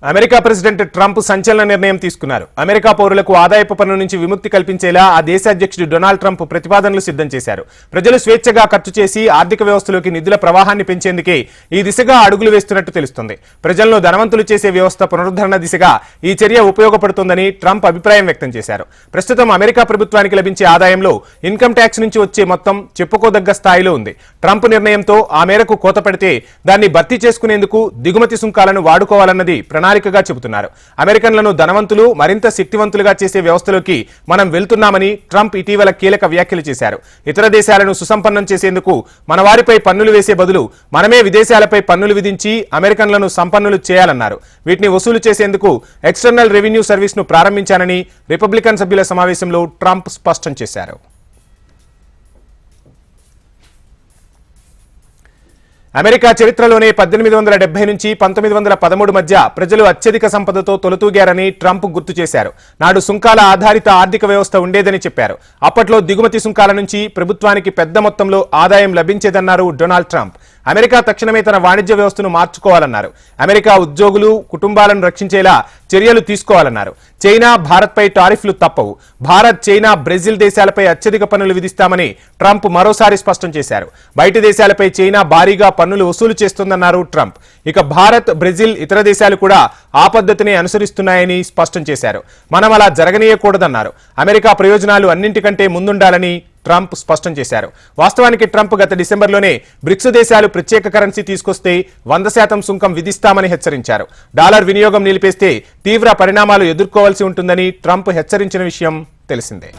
America president Trump సంచలన నిర్ణయం తీసుకున్నారు. అమెరికా పౌరులకు ఆదాయపు పన్ను నుంచి విముక్తి కల్పించేలా ఆ దేశ అధ్యక్షుడు డొనాల్డ్ ట్రంప్ ప్రతిపాదనలు సిద్ధం చేశారు. ప్రజలు స్వేచ్ఛగా ఖర్చు చేసి ఆర్థిక వ్యవస్థలోకి నిధుల ప్రవాహాన్ని పెంచేందుకే ఈ దిశగా అడుగులు వేస్తున్నట్టు తెలుస్తుంది. ప్రజలను ధనవంతులు చేసే వ్యవస్థ పునరుద్ధరణ దిశగా ఈ చర్య ఉపయోగపడుతుందని ట్రంప్ అభిప్రాయం వ్యక్తం చేశారు. ప్రస్తుతం అమెరికా ప్రభుత్వానికి లభించే ఆదాయంలో ఇన్కమ్ ట్యాక్స్ నుంచి వచ్చే మొత్తం చెప్పుకోదగ్గ స్థాయిలో ఉంది. ట్రంప్ నిర్ణయంతో ఆ మేరకు కోత పెడితే దాన్ని భర్తీ చేసుకునేందుకు దిగుమతి సుంకాలను వాడుకోవాలన్నది ప్రణాళికగా చెబుతున్నారు. అమెరికన్లను ధనవంతులు మరింత శక్తివంతులుగా చేసే వ్యవస్థలోకి మనం వెళ్తున్నామని ట్రంప్ ఇటీవల కీలక వ్యాఖ్యలు చేశారు. ఇతర దేశాలను సుసంపన్నం చేసేందుకు మన వారిపై పన్నులు వేసే బదులు మనమే విదేశాలపై పన్నులు విధించి అమెరికన్లను సంపన్నులు చేయాలన్నారు. వీటిని వసూలు చేసేందుకు ఎక్స్టర్నల్ రెవెన్యూ సర్వీస్ ను ప్రారంభించానని రిపబ్లికన్ సభ్యుల సమావేశంలో ట్రంప్ స్పష్టం చేశారు. అమెరికా చరిత్రలోనే 1870 నుంచి 1913 మధ్య ప్రజలు అత్యధిక సంపదతో తొలతూగారని ట్రంప్ గుర్తు చేశారు. నాడు సుంకాల ఆధారిత ఆర్థిక వ్యవస్థ ఉండేదని చెప్పారు. అప్పట్లో దిగుమతి సుంకాల నుంచి ప్రభుత్వానికి పెద్ద మొత్తంలో ఆదాయం లభించేదన్నారు డొనాల్డ్ ట్రంప్. అమెరికా తక్షణమే తన వాణిజ్య వ్యవస్థను మార్చుకోవాలన్నారు. అమెరికా ఉద్యోగులు కుటుంబాలను రక్షించేలా చర్యలు తీసుకోవాలన్నారు. చైనా భారత్పై టారిఫ్లు తప్పవు. భారత్, చైనా, బ్రెజిల్ దేశాలపై అత్యధిక పన్నులు విధిస్తామని ట్రంప్ మరోసారి స్పష్టం చేశారు. బయటి దేశాలపై చైనా భారీగా పన్నులు వసూలు చేస్తోందన్నారు ట్రంప్. ఇక భారత్, బ్రెజిల్, ఇతర దేశాలు కూడా ఆ పద్ధతిని అనుసరిస్తున్నాయని స్పష్టం చేశారు. మనం అలా జరగనీయకూడదన్నారు. అమెరికా ప్రయోజనాలు అన్నింటికంటే ముందుండాలని ట్రంప్ స్పష్టం చేశారు. వాస్తవానికి ట్రంప్ గత డిసెంబర్లోనే బ్రిక్స్ దేశాలు ప్రత్యేక కరెన్సీ తీసుకొస్తే 100% సుంకం విధిస్తామని హెచ్చరించారు. డాలర్ వినియోగం నిలిపేస్తే తీవ్ర పరిణామాలు ఎదుర్కోవాల్సి ఉంటుందని ట్రంప్ హెచ్చరించిన విషయం తెలిసిందే.